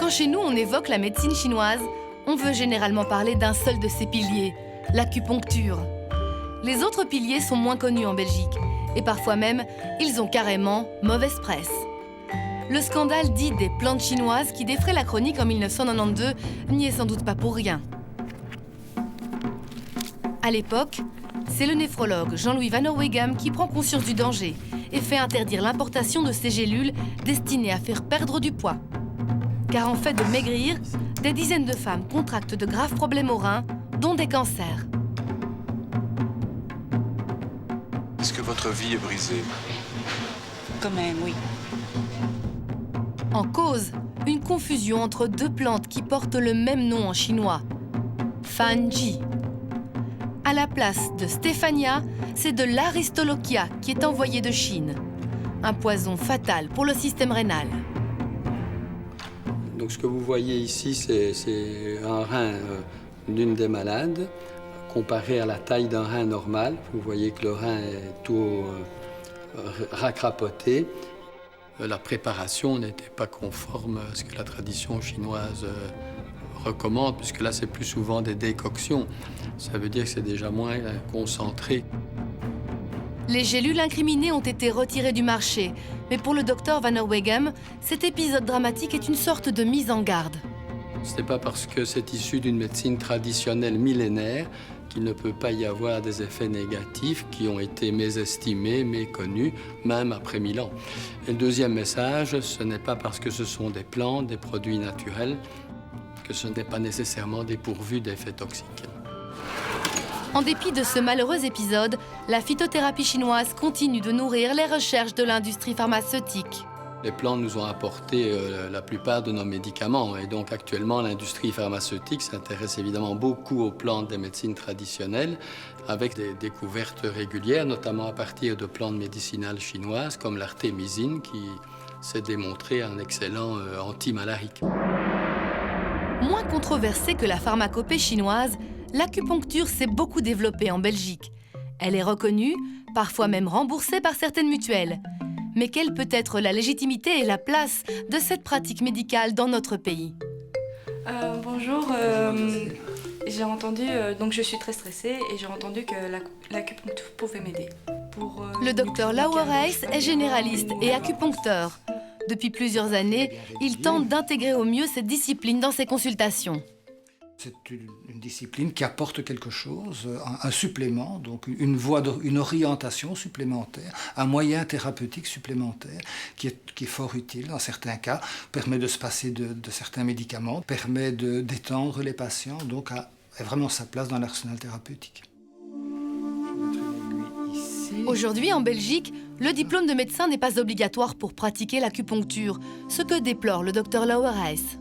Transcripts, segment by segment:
Quand chez nous on évoque la médecine chinoise, on veut généralement parler d'un seul de ses piliers, l'acupuncture. Les autres piliers sont moins connus en Belgique, et parfois même, ils ont carrément mauvaise presse. Le scandale dit des plantes chinoises qui défraie la chronique en 1992 n'y est sans doute pas pour rien. À l'époque, c'est le néphrologue Jean-Louis Van Overwegem qui prend conscience du danger et fait interdire l'importation de ces gélules destinées à faire perdre du poids. Car en fait de maigrir, des dizaines de femmes contractent de graves problèmes aux reins, dont des cancers. Est-ce que votre vie est brisée? Quand même, oui. En cause, une confusion entre deux plantes qui portent le même nom en chinois, Fanji. À la place de Stéphania, c'est de l'Aristolochia qui est envoyé de Chine. Un poison fatal pour le système rénal. Donc ce que vous voyez ici, c'est un rein d'une des malades, comparé à la taille d'un rein normal. Vous voyez que le rein est tout racrapoté. La préparation n'était pas conforme à ce que la tradition chinoise recommande, puisque là, c'est plus souvent des décoctions. Ça veut dire que c'est déjà moins concentré. Les gélules incriminées ont été retirées du marché, mais pour le docteur Van Overwegem, cet épisode dramatique est une sorte de mise en garde. Ce n'est pas parce que c'est issu d'une médecine traditionnelle millénaire qu'il ne peut pas y avoir des effets négatifs qui ont été mésestimés, méconnus, même après 1000 ans. Et le deuxième message, ce n'est pas parce que ce sont des plantes, des produits naturels, que ce n'est pas nécessairement dépourvu d'effets toxiques. En dépit de ce malheureux épisode, la phytothérapie chinoise continue de nourrir les recherches de l'industrie pharmaceutique. Les plantes nous ont apporté la plupart de nos médicaments et donc actuellement l'industrie pharmaceutique s'intéresse évidemment beaucoup aux plantes des médecines traditionnelles avec des découvertes régulières, notamment à partir de plantes médicinales chinoises comme l'artémisine qui s'est démontré un excellent antimalarique. Moins controversée que la pharmacopée chinoise, l'acupuncture s'est beaucoup développée en Belgique. Elle est reconnue, parfois même remboursée par certaines mutuelles. Mais quelle peut être la légitimité et la place de cette pratique médicale dans notre pays? Bonjour, j'ai entendu, donc je suis très stressée et j'ai entendu que l'acupuncture pouvait m'aider. Le docteur Lauer Reis est généraliste et acupuncteur. Depuis plusieurs années, il tente d'intégrer au mieux cette discipline dans ses consultations. C'est une discipline qui apporte quelque chose, un supplément, donc une voie, une orientation supplémentaire, un moyen thérapeutique supplémentaire qui est fort utile dans certains cas, permet de se passer de certains médicaments, permet d'étendre les patients, donc a vraiment sa place dans l'arsenal thérapeutique. Aujourd'hui, en Belgique, le diplôme de médecin n'est pas obligatoire pour pratiquer l'acupuncture, ce que déplore le docteur Lauer Reis.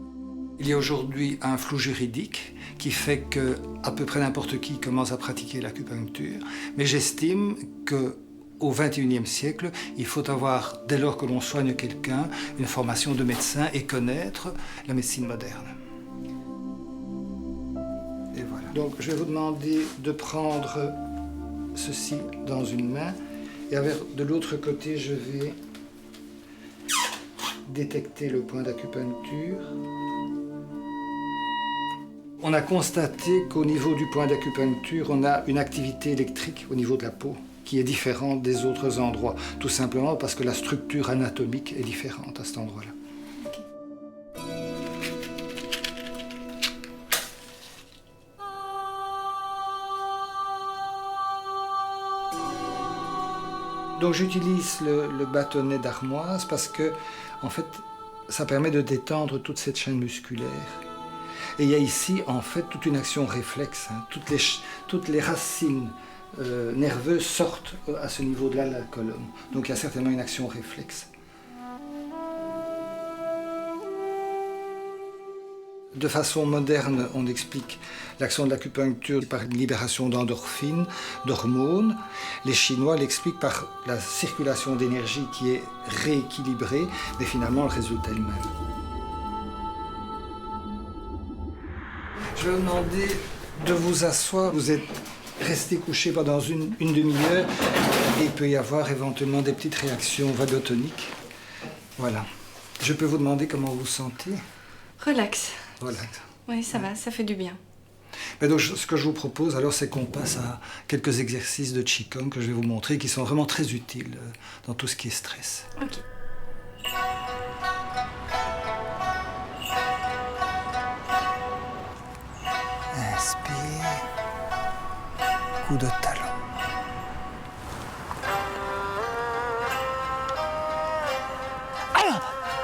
Il y a aujourd'hui un flou juridique qui fait qu'à peu près n'importe qui commence à pratiquer l'acupuncture, mais j'estime qu'au XXIe siècle, il faut avoir, dès lors que l'on soigne quelqu'un, une formation de médecin et connaître la médecine moderne. Et voilà. Donc je vais vous demander de prendre ceci dans une main et de l'autre côté, je vais détecter le point d'acupuncture. On a constaté qu'au niveau du point d'acupuncture, on a une activité électrique au niveau de la peau qui est différente des autres endroits, tout simplement parce que la structure anatomique est différente à cet endroit-là. Donc j'utilise le bâtonnet d'armoise parce que, en fait, ça permet de détendre toute cette chaîne musculaire. Et il y a ici, en fait, toute une action réflexe. Toutes les racines nerveuses sortent à ce niveau-là de la colonne. Donc il y a certainement une action réflexe. De façon moderne, on explique l'action de l'acupuncture par une libération d'endorphines, d'hormones. Les Chinois l'expliquent par la circulation d'énergie qui est rééquilibrée, mais finalement le résultat est le même. Je vais vous demander de vous asseoir. Vous êtes resté couché pendant une demi-heure et il peut y avoir éventuellement des petites réactions vagotoniques. Voilà. Je peux vous demander comment vous vous sentez? Relax. Voilà. Oui, ça va, ça fait du bien. Mais donc, ce que je vous propose, alors, c'est qu'on passe à quelques exercices de Qigong que je vais vous montrer, qui sont vraiment très utiles dans tout ce qui est stress. Ok. Inspire. Coup de talon.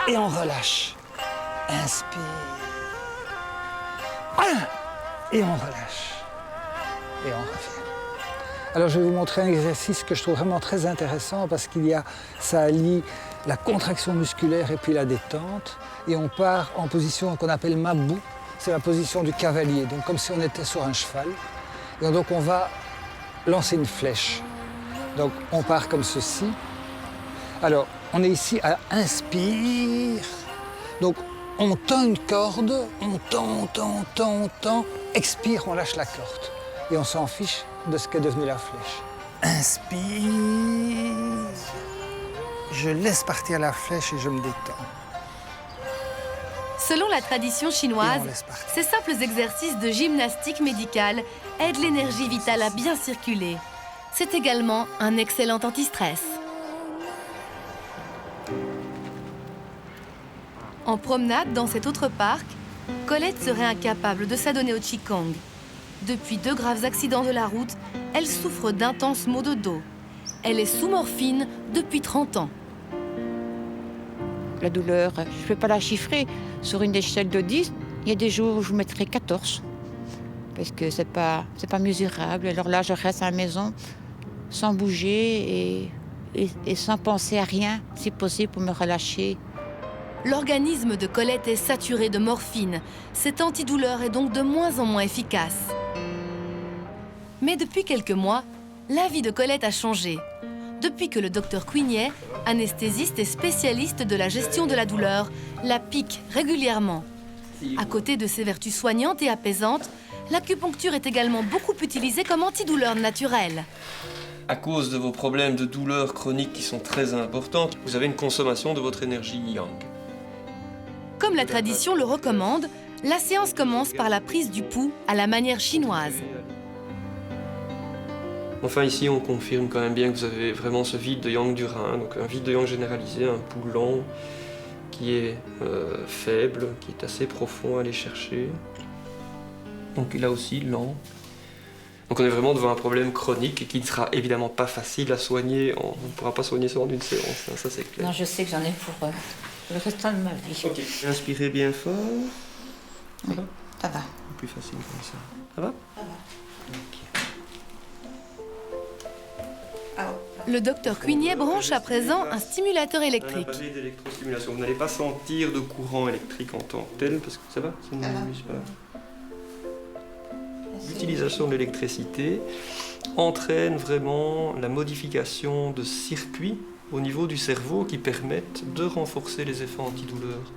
Et on relâche. Inspire. Et on relâche. Et on revient. Alors je vais vous montrer un exercice que je trouve vraiment très intéressant parce ça allie la contraction musculaire et puis la détente. Et on part en position qu'on appelle Mabu. C'est la position du cavalier, donc comme si on était sur un cheval. Et donc on va lancer une flèche. Donc on part comme ceci. Alors on est ici à inspire. Donc on tend une corde, on tend. Expire, on lâche la corde. Et on s'en fiche de ce qu'est devenu la flèche. Inspire. Je laisse partir la flèche et je me détends. Selon la tradition chinoise, Et on laisse partir. ces simples exercices de gymnastique médicale aident l'énergie vitale à bien circuler. C'est également un excellent anti-stress. En promenade dans cet autre parc, Colette serait incapable de s'adonner au Qigong. Depuis 2 graves accidents de la route, elle souffre d'intenses maux de dos. Elle est sous morphine depuis 30 ans. La douleur, je ne peux pas la chiffrer. Sur une échelle de 10, il y a des jours où je mettrai 14. Parce que c'est pas mesurable. Alors là, je reste à la maison sans bouger et sans penser à rien, si possible, pour me relâcher. L'organisme de Colette est saturé de morphine. Cet antidouleur est donc de moins en moins efficace. Mais depuis quelques mois, la vie de Colette a changé. Depuis que le docteur Quignet, anesthésiste et spécialiste de la gestion de la douleur, la pique régulièrement. À côté de ses vertus soignantes et apaisantes, l'acupuncture est également beaucoup utilisée comme antidouleur naturelle. À cause de vos problèmes de douleurs chroniques qui sont très importants, vous avez une consommation de votre énergie yang. Comme la tradition le recommande, la séance commence par la prise du pouls à la manière chinoise. Enfin ici on confirme quand même bien que vous avez vraiment ce vide de yang du rein, donc un vide de yang généralisé, un pouls lent qui est faible, qui est assez profond à aller chercher. Donc là aussi lent. Donc on est vraiment devant un problème chronique et qui ne sera évidemment pas facile à soigner, on ne pourra pas soigner ça en une séance, hein, ça c'est clair. Non, je sais que j'en ai pour le restant de ma vie. Ok, inspirez bien fort. Ça va? Ça va. Plus facile comme ça. Ça va? Ça va. Ok. Le docteur Quignet branche à présent un stimulateur Un électrique. appareil d'électrostimulation. Vous n'allez pas sentir de courant électrique en tant que tel, parce que ça va, ça ne m'amuse pas. L'utilisation de l'électricité entraîne vraiment la modification de circuits au niveau du cerveau qui permettent de renforcer les effets antidouleurs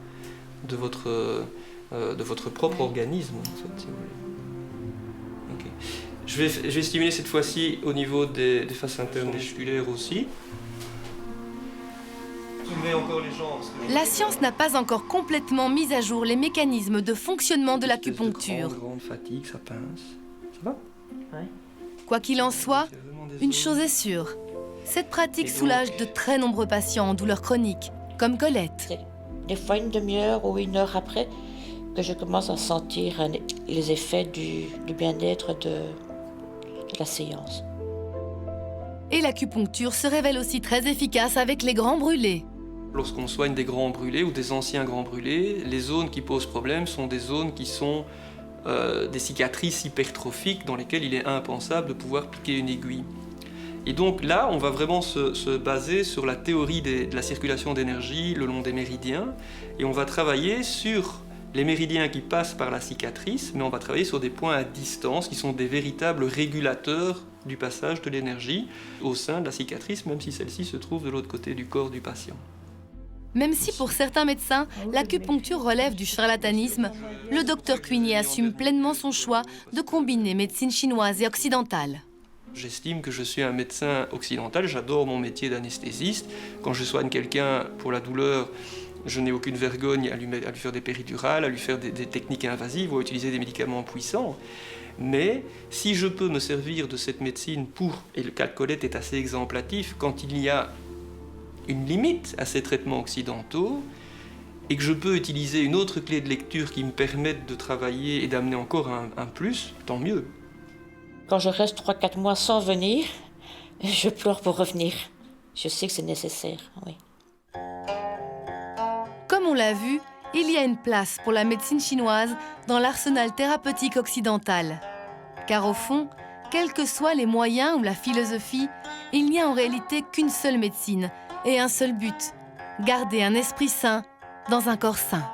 de votre propre organisme, en fait, si vous voulez. Okay. Je vais stimuler cette fois-ci au niveau des faces internes musculaires aussi. Soulevez encore les jambes. La science n'a pas encore complètement mis à jour les mécanismes de fonctionnement de l'acupuncture. Grande fatigue, ça pince. Ça va? Quoi qu'il en soit, une chose est sûre. Cette pratique soulage de très nombreux patients en douleur chronique, comme Colette. Des fois, une demi-heure ou 1 heure après, que je commence à sentir les effets du bien-être de la séance. Et l'acupuncture se révèle aussi très efficace avec les grands brûlés. Lorsqu'on soigne des grands brûlés ou des anciens grands brûlés, les zones qui posent problème sont des zones qui sont des cicatrices hypertrophiques dans lesquelles il est impensable de pouvoir piquer une aiguille. Et donc là, on va vraiment se baser sur la théorie de la circulation d'énergie le long des méridiens, et on va travailler sur les méridiens qui passent par la cicatrice, mais on va travailler sur des points à distance qui sont des véritables régulateurs du passage de l'énergie au sein de la cicatrice, même si celle-ci se trouve de l'autre côté du corps du patient. Même si pour certains médecins, l'acupuncture relève du charlatanisme, le docteur Quignet assume pleinement son choix de combiner médecine chinoise et occidentale. J'estime que je suis un médecin occidental, j'adore mon métier d'anesthésiste. Quand je soigne quelqu'un pour la douleur, je n'ai aucune vergogne à lui faire des péridurales, à lui faire des techniques invasives ou à utiliser des médicaments puissants. Mais si je peux me servir de cette médecine et le cas de Colette est assez exemplatif, quand il y a une limite à ces traitements occidentaux, et que je peux utiliser une autre clé de lecture qui me permette de travailler et d'amener encore un plus, tant mieux. Quand je reste 3-4 mois sans venir, je pleure pour revenir. Je sais que c'est nécessaire, oui. Comme on l'a vu, il y a une place pour la médecine chinoise dans l'arsenal thérapeutique occidental. Car au fond, quels que soient les moyens ou la philosophie, il n'y a en réalité qu'une seule médecine et un seul but, garder un esprit sain dans un corps sain.